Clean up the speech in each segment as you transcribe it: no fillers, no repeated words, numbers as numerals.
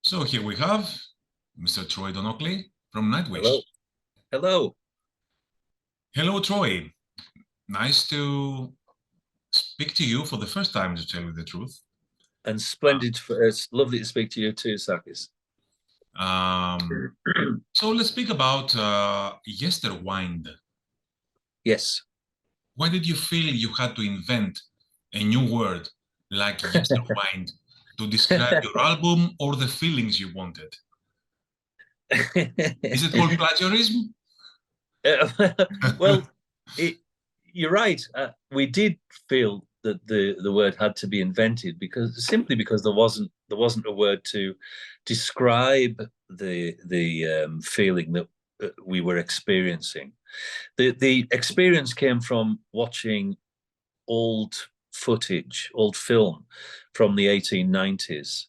So here we have Mr. Troy Donockley from NIGHTWISH. Hello. Hello. Hello, Troy. Nice to speak to you for the first time, to tell you the truth. And splendid. It's lovely to speak to you too, Sakis. So let's speak about Yesterwynde. Yes. Why did you feel you had to invent a new word like Yesterwynde to describe your album or the feelings you wanted? Is it called plagiarism? Well, you're right. We did feel that the word had to be invented because there wasn't a word to describe the feeling that we were experiencing. The experience came from watching old footage, old film from the 1890s,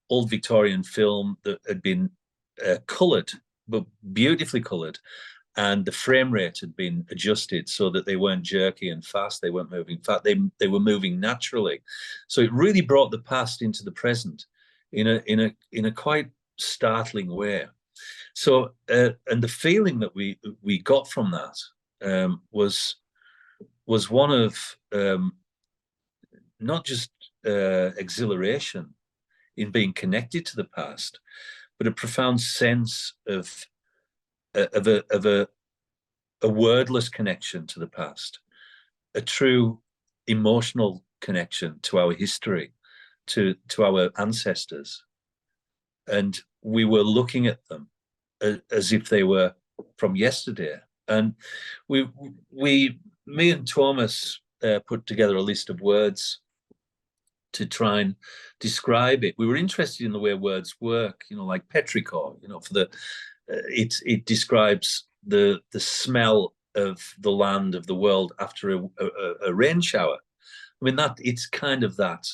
old Victorian film that had been coloured, but beautifully coloured, and the frame rate had been adjusted so that they weren't jerky and fast. They weren't moving fast. They were moving naturally. So it really brought the past into the present in a quite startling way. So and the feeling that we got from that was one of not just exhilaration in being connected to the past, but a profound sense of a wordless connection to the past, a true emotional connection to our history, to our ancestors, and we were looking at them as if they were from yesterday. And me and Thomas put together a list of words to try and describe it. We were interested in the way words work, like petrichor, for the it describes the smell of the land, of the world after a rain shower. I mean, that it's kind of that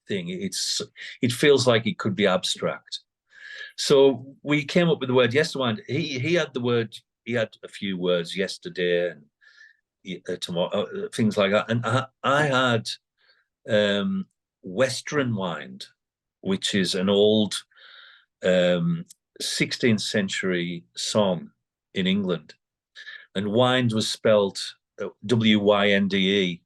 thing. It feels like it could be abstract. So we came up with the word Yesterwynde. He had the word. He had a few words, yesterday and tomorrow, things like that. And I had Westernwynde, which is an old 16th century song in England, and wind was spelled W-Y-N-D-E,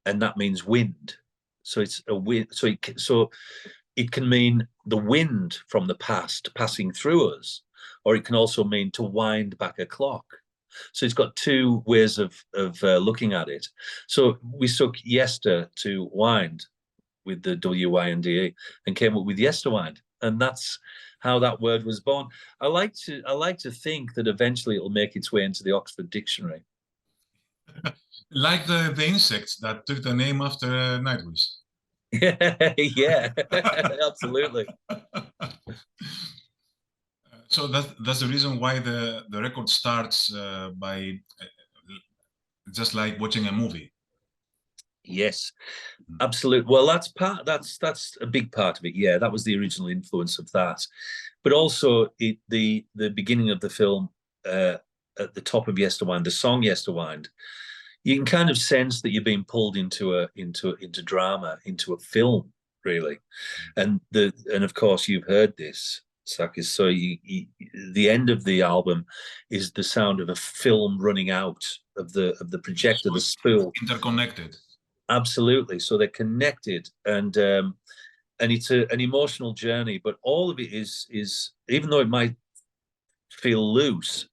and that means wind. So it's a wind. So it can mean the wind from the past passing through us, or it can also mean to wind back a clock. So it's got two ways of looking at it. So we took yester to wind with the W-Y-N-D-E and came up with Yesterwynde, and that's how that word was born. I like to think that eventually it'll make its way into the Oxford Dictionary. Like the insects that took the name after NIGHTWISH. Yeah, absolutely. So that's the reason why the record starts by just like watching a movie. Yes, absolutely. Well, that's a big part of it. Yeah, that was the original influence of that, but also the beginning of the film, at the top of Yesterwynde, the song Yesterwynde, you can kind of sense that you're being pulled into drama, into a film, really, and of course you've heard this, Sakis. So the end of the album is the sound of a film running out of the projector, the spool. Interconnected. Absolutely. So they're connected, and it's an emotional journey. But all of it is even though it might feel loose,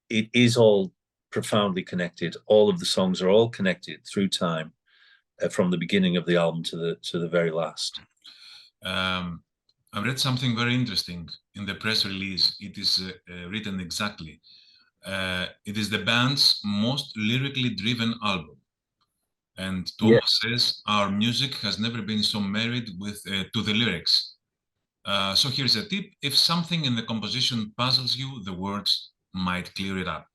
it is all profoundly connected. All of the songs are all connected through time, from the beginning of the album to the very last. I read something very interesting in the press release. It is written exactly. It is the band's most lyrically driven album. And Thomas says, our music has never been so married with to the lyrics. So here's a tip. If something in the composition puzzles you, the words might clear it up.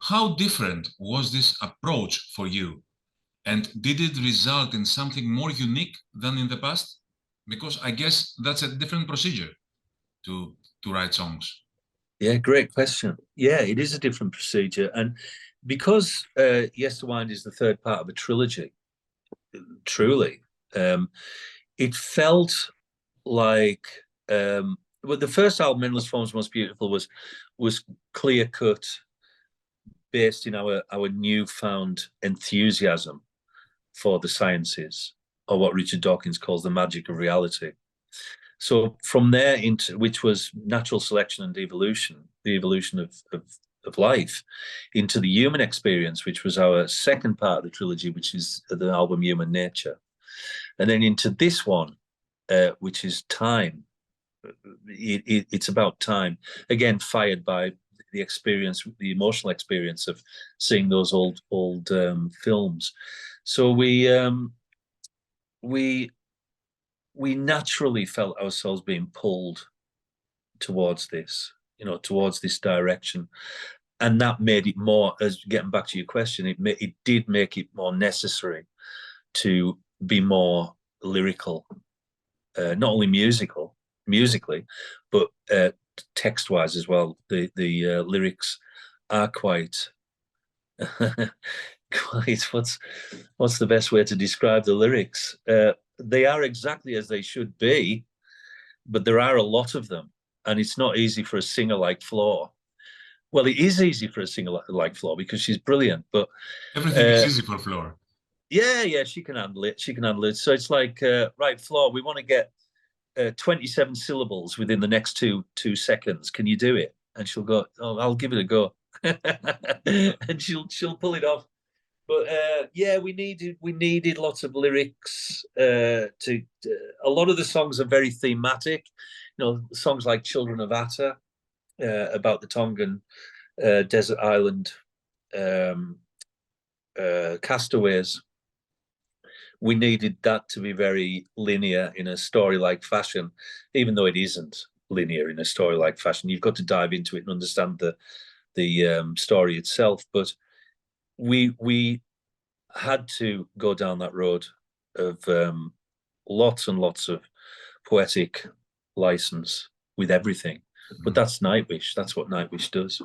How different was this approach for you? And did it result in something more unique than in the past? Because I guess that's a different procedure to write songs. Yeah, great question. Yeah, it is a different procedure. And because Yesterwynde is the third part of a trilogy, truly, it felt like well, the first album, Endless Forms Most Beautiful, was clear cut, based in our newfound enthusiasm for the sciences, or what Richard Dawkins calls the magic of reality. So from there into, which was natural selection and evolution, the evolution of life, into the human experience, which was our second part of the trilogy, which is the album Human Nature, and then into this one, which is time. It's about time, again fired by the experience, the emotional experience of seeing those old films. So we naturally felt ourselves being pulled towards this, towards this direction, and that made it more. As getting back to your question, it did make it more necessary to be more lyrical, not only musically, but text-wise as well. The lyrics are quite quite what's the best way to describe the lyrics? They are exactly as they should be, but there are a lot of them, and it's not easy for a singer like Flo. Well, it is easy for a singer like Flo because she's brilliant, but Everything is easy for Flora. yeah, she can handle it. She can handle it. So it's like, right, Flo, we want to get 27 syllables within the next two seconds. Can you do it? And she'll go, oh, I'll give it a go. And she'll pull it off. But yeah, we needed lots of lyrics. A lot of the songs are very thematic. Songs like "Children of Atta," about the Tongan desert island castaways. We needed that to be very linear in a story-like fashion, even though it isn't linear in a story-like fashion. You've got to dive into it and understand the story itself. But we had to go down that road of lots and lots of poetic license with everything. But that's Nightwish. That's what Nightwish does.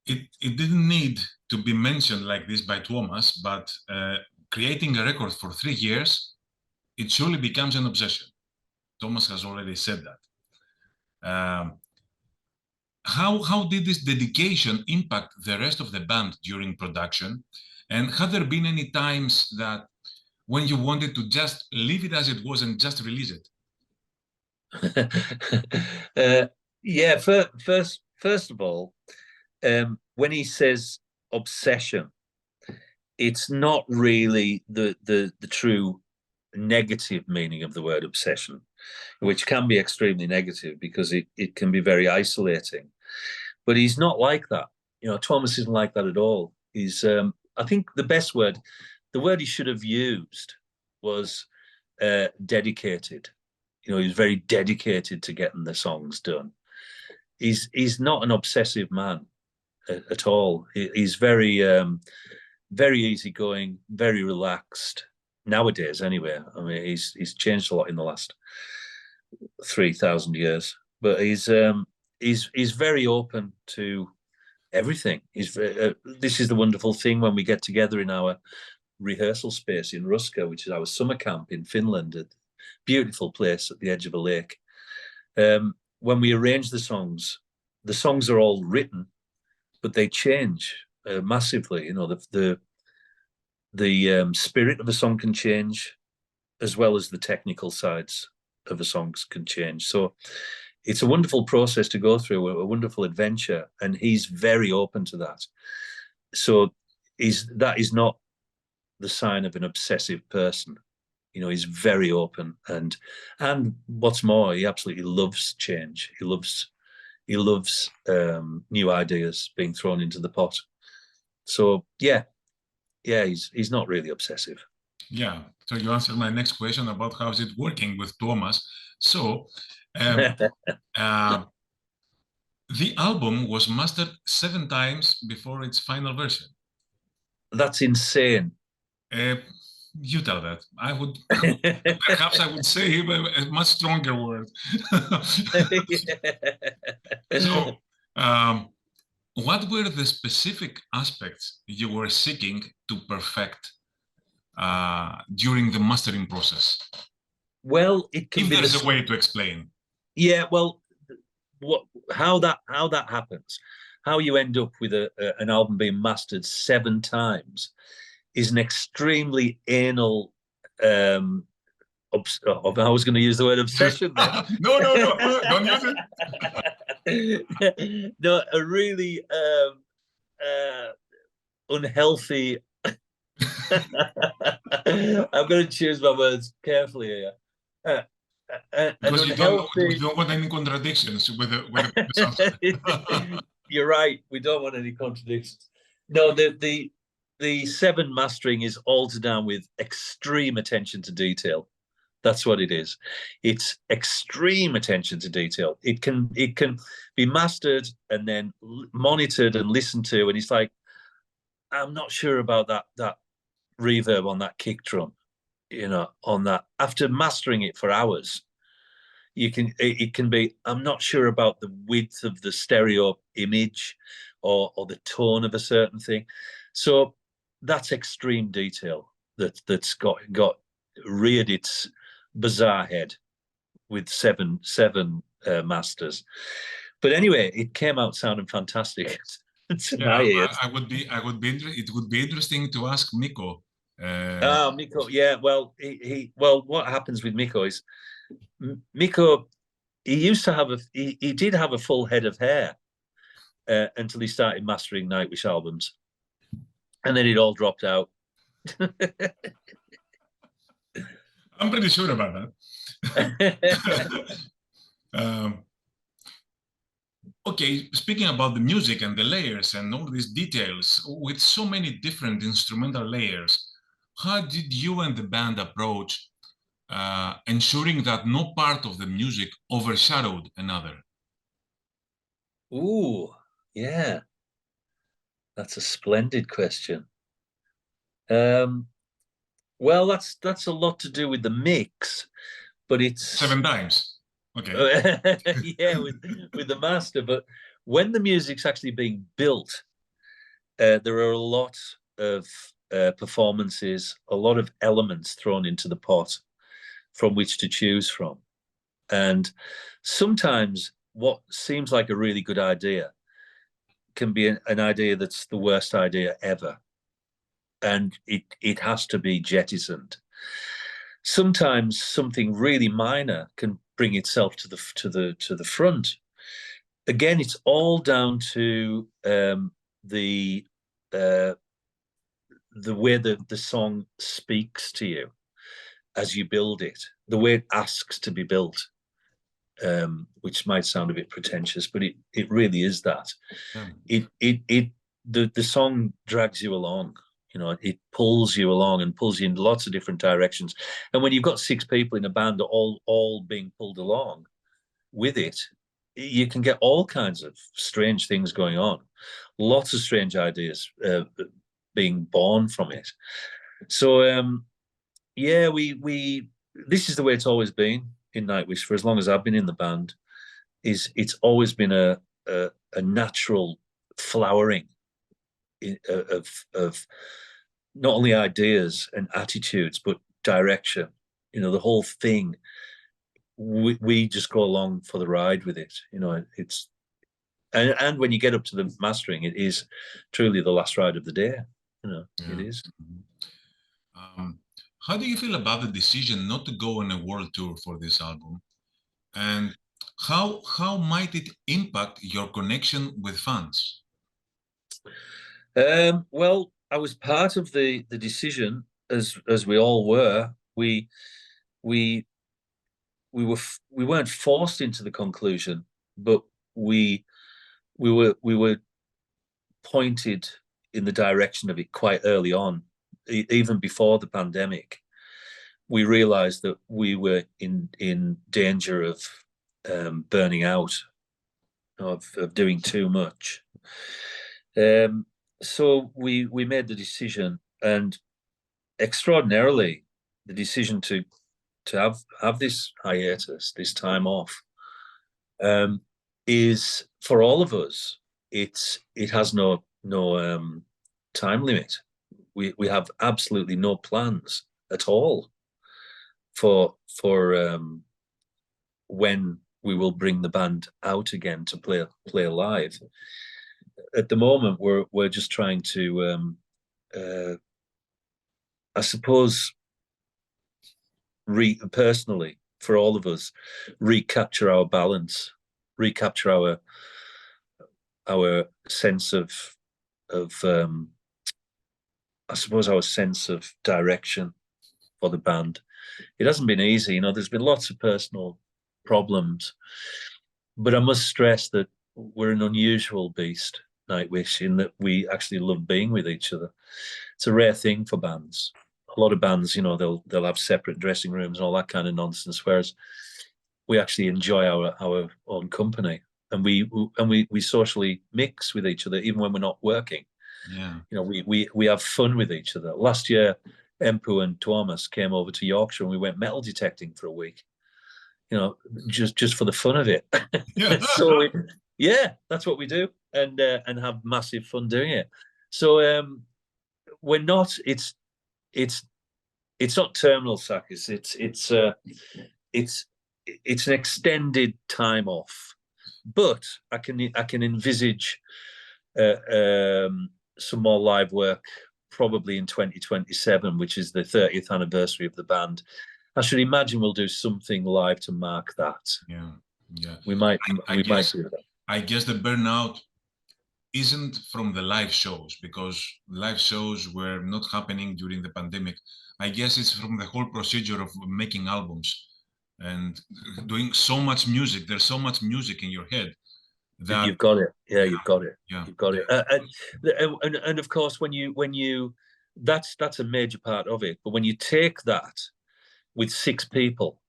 It didn't need to be mentioned like this by Thomas, but creating a record for 3 years, it surely becomes an obsession. Thomas has already said that. How did this dedication impact the rest of the band during production? And had there been any times that when you wanted to just leave it as it was and just release it? Yeah, first of all, when he says obsession, it's not really the true negative meaning of the word obsession, which can be extremely negative because it can be very isolating. But he's not like that. Thomas isn't like that at all. He's I think the word he should have used was dedicated. He's very dedicated to getting the songs done. He's not an obsessive man at all. He's very very easygoing, very relaxed nowadays. Anyway, I mean, he's changed a lot in the last 3,000 years, but he's very open to everything. This is the wonderful thing when we get together in our rehearsal space in Ruska, which is our summer camp in Finland, a beautiful place at the edge of a lake. When we arrange the songs are all written, but they change massively. The spirit of a song can change, as well as the technical sides of a song can change. So it's a wonderful process to go through, a wonderful adventure, and he's very open to that. So that is not the sign of an obsessive person. He's very open, and what's more, he absolutely loves change. He loves new ideas being thrown into the pot. So yeah, he's not really obsessive. Yeah. So you answered my next question about how is it working with Thomas. So the album was mastered 7 times before its final version. That's insane. You tell that. I would perhaps I would say a much stronger word. So, what were the specific aspects you were seeking to perfect during the mastering process? Well, it can If be there's a way to explain. Yeah, well, how that happens, how you end up with an album being mastered 7 times is an extremely anal I was going to use the word obsession then. No, don't use it. No, a really unhealthy. I'm going to choose my words carefully here. Because An you unhealthy. don't want any contradictions with the You're right. We don't want any contradictions. No, the 7 mastering is altered down with extreme attention to detail. That's what it is. It's extreme attention to detail. It can be mastered and then monitored and listened to, and it's like, I'm not sure about that reverb on that kick drum, on that. After mastering it for hours, it can be, I'm not sure about the width of the stereo image or the tone of a certain thing. So that's extreme detail that's got reared its bizarre head with seven masters. But anyway, it came out sounding fantastic to my ears. It would be interesting to ask Miko. Miko, yeah. Well, well, what happens with Miko is Miko. He used to have he did have a full head of hair until he started mastering Nightwish albums, and then it all dropped out. I'm pretty sure about that. Okay, speaking about the music and the layers and all these details, with so many different instrumental layers, how did you and the band approach ensuring that no part of the music overshadowed another? Ooh, yeah. That's a splendid question. Well, that's a lot to do with the mix, but it's 7 times. Okay. Yeah, with the master. But when the music's actually being built, there are a lot of performances, a lot of elements thrown into the pot from which to choose from. And sometimes what seems like a really good idea can be an idea that's the worst idea ever. And it has to be jettisoned. Sometimes something really minor can bring itself to the front. Again, it's all down to the way the song speaks to you as you build it, the way it asks to be built, which might sound a bit pretentious, but it really is that. Yeah. The song drags you along. It pulls you along and pulls you in lots of different directions. And when you've got 6 people in a band all being pulled along with it, you can get all kinds of strange things going on. Lots of strange ideas being born from it. So yeah, we this is the way it's always been in Nightwish for as long as I've been in the band. It's always been a natural flowering of not only ideas and attitudes but direction. The whole thing. We just go along for the ride with it. It's and when you get up to the mastering, it is truly the last ride of the day. Yeah. It is. How do you feel about the decision not to go on a world tour for this album, and how might it impact your connection with fans? Well, I was part of the decision, as we all were. We weren't forced into the conclusion, but we were pointed in the direction of it quite early on, even before the pandemic. We realized that we were in danger of burning out, of doing too much. So we made the decision, and extraordinarily, the decision to have this hiatus, this time off, is for all of us. It has no time limit. we have absolutely no plans at all for when we will bring the band out again to play live. At the moment, we're just trying to, I suppose, personally for all of us, recapture our balance, recapture our sense of I suppose our sense of direction for the band. It hasn't been easy, you know. There's been lots of personal problems, but I must stress that we're an unusual beast, Nightwish, in that we actually love being with each other. It's a rare thing for bands. A lot of bands, you know, they'll have separate dressing rooms and all that kind of nonsense, whereas we actually enjoy our own company, and we socially mix with each other even when we're not working. Yeah. You know, we have fun with each other. Last year, Empu and Thomas came over to Yorkshire and we went metal detecting for a week. You know, just for the fun of it. Yeah. So yeah, that's what we do, and have massive fun doing it. So we're not. It's not terminal, Sakis. It's an extended time off, but I can envisage some more live work probably in 2027, which is the 30th anniversary of the band. I should imagine we'll do something live to mark that. Yeah, yeah. We might I guess, do that. I guess the burnout isn't from the live shows, because live shows were not happening during the pandemic. I guess it's from the whole procedure of making albums and doing so much music. There's so much music in your head that You've got it. Yeah, you've got it. yeah, You've got it. And of course, when you that's a major part of it. But when you take that with 6 people,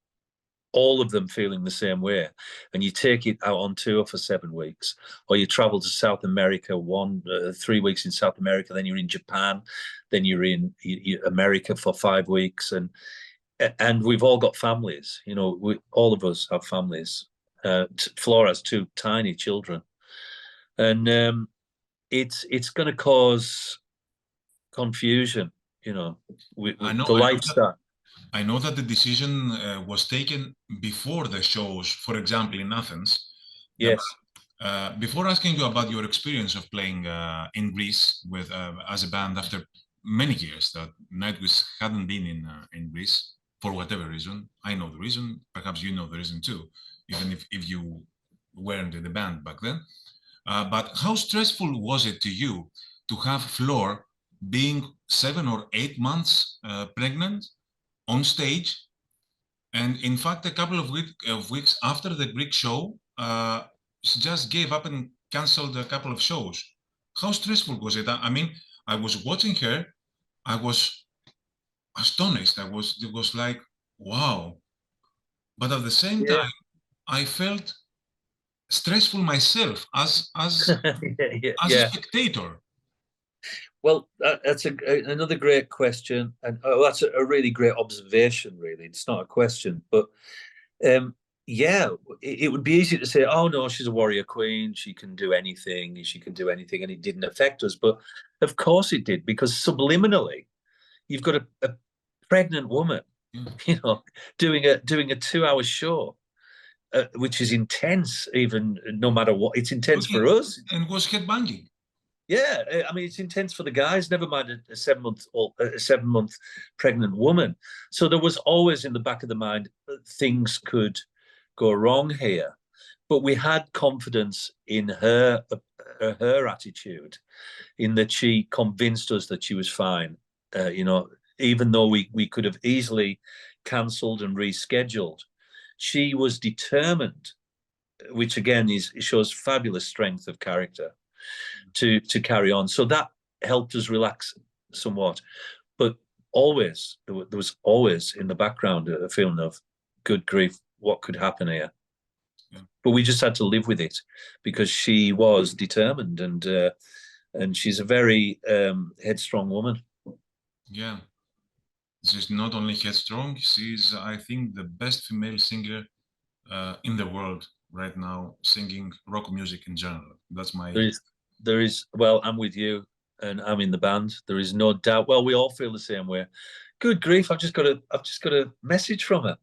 all of them feeling the same way, and you take it out on tour for 7 weeks, or you travel to South America 3 weeks in South America, then you're in Japan, then you're in America for 5 weeks, and we've all got families. You know, all of us have families. Flora has 2 tiny children, and it's going to cause confusion. You know, the lifestyle. I know that the decision was taken before the shows, for example, in Athens. Yes. Before asking you about your experience of playing in Greece with as a band after many years that Nightwish hadn't been in Greece for whatever reason. I know the reason. Perhaps you know the reason too, even if you weren't in the band back then. But how stressful was it to you to have Flor being 7 or 8 months pregnant on stage, and in fact, a couple of weeks after the Greek show, she just gave up and canceled a couple of shows. How stressful was it? I mean, I was watching her, I was astonished. It was like, wow. But at the same Yeah. time, I felt stressful myself as a Yeah. spectator. Well, that's another great question, and that's a really great observation. Really, it's not a question, but yeah, it would be easy to say, "Oh no, she's a warrior queen. She can do anything. She can do anything," and it didn't affect us. But of course, it did, because subliminally, you've got a pregnant woman, you know, doing a 2-hour show, which is intense. Even no matter what, it's intense for us. And was headbanging. Yeah, I mean, it's intense for the guys. Never mind a 7-month pregnant woman. So there was always in the back of the mind things could go wrong here, but we had confidence in her attitude, in that she convinced us that she was fine. You know, even though we could have easily cancelled and rescheduled, she was determined, which again shows fabulous strength of character to carry on. So that helped us relax somewhat. But always, there was always in the background a feeling of, good grief, what could happen here? Yeah. But we just had to live with it, because she was determined, and she's a very headstrong woman. Yeah. She's not only headstrong, she's, I think, the best female singer in the world right now, singing rock music in general. That's my... There is, well, I'm with you. and I'm in the band. There is no doubt. Well, we all feel the same way. Good grief! I've just got a message from her.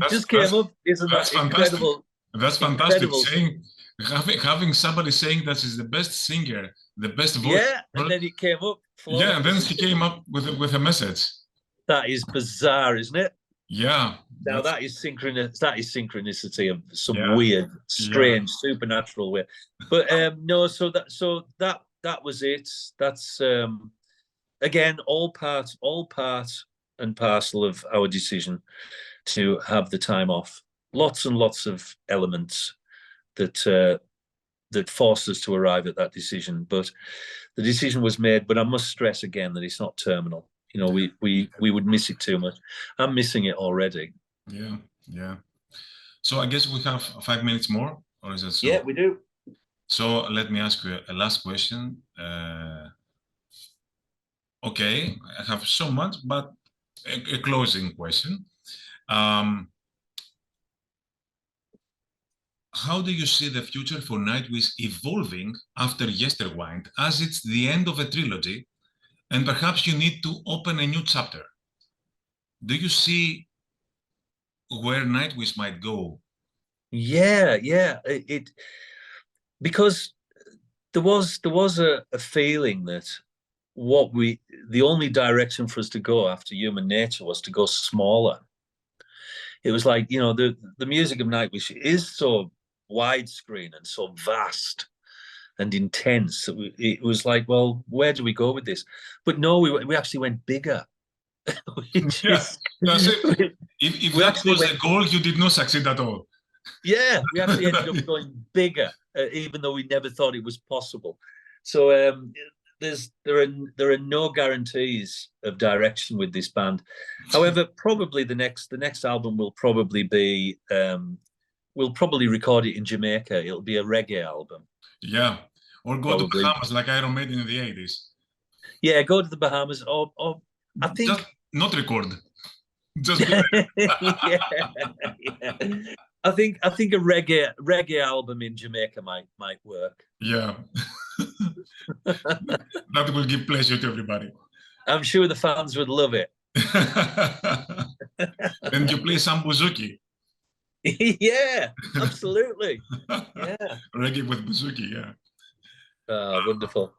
Just came up. Isn't that's that fantastic. incredible? That's fantastic. Incredible. Having somebody saying that she's the best singer, the best voice. Yeah, and then it came up. Yeah, and then she came up with a message. That is bizarre, isn't it? Yeah. Now that is synchronicity of some weird, strange, supernatural way. But no, so that was it. That's again all part and parcel of our decision to have the time off. Lots and lots of elements that that forced us to arrive at that decision. But the decision was made. But I must stress again that it's not terminal. You know, we would miss it too much. I'm missing it already. Yeah, yeah. So I guess we have 5 minutes more, or is it so? Yeah, we do. So let me ask you a last question. Okay, I have so much, but a closing question. How do you see the future for Nightwish evolving after Yesterwynde, as it's the end of a trilogy, and perhaps you need to open a new chapter? Do you see where Nightwish might go? Yeah, it because there was a feeling that the only direction for us to go after Human Nature was to go smaller. It was like, you know, the music of Nightwish is so widescreen and so vast and intense. It was like, well, where do we go with this? But no, we actually went bigger. That's it. If that was the goal, you did not succeed at all. Yeah, we actually ended up going bigger, even though we never thought it was possible. So there are no guarantees of direction with this band. However, probably the next album will probably be we'll probably record it in Jamaica. It'll be a reggae album. Yeah, or go to Bahamas like Iron Maiden in the 80s. Yeah, go to the Bahamas, or I think just not record. Just yeah. I think a reggae album in Jamaica might work. Yeah. That will give pleasure to everybody. I'm sure the fans would love it. And you play some bouzouki. Yeah, absolutely. Yeah. Reggae with bouzouki, yeah. Wonderful.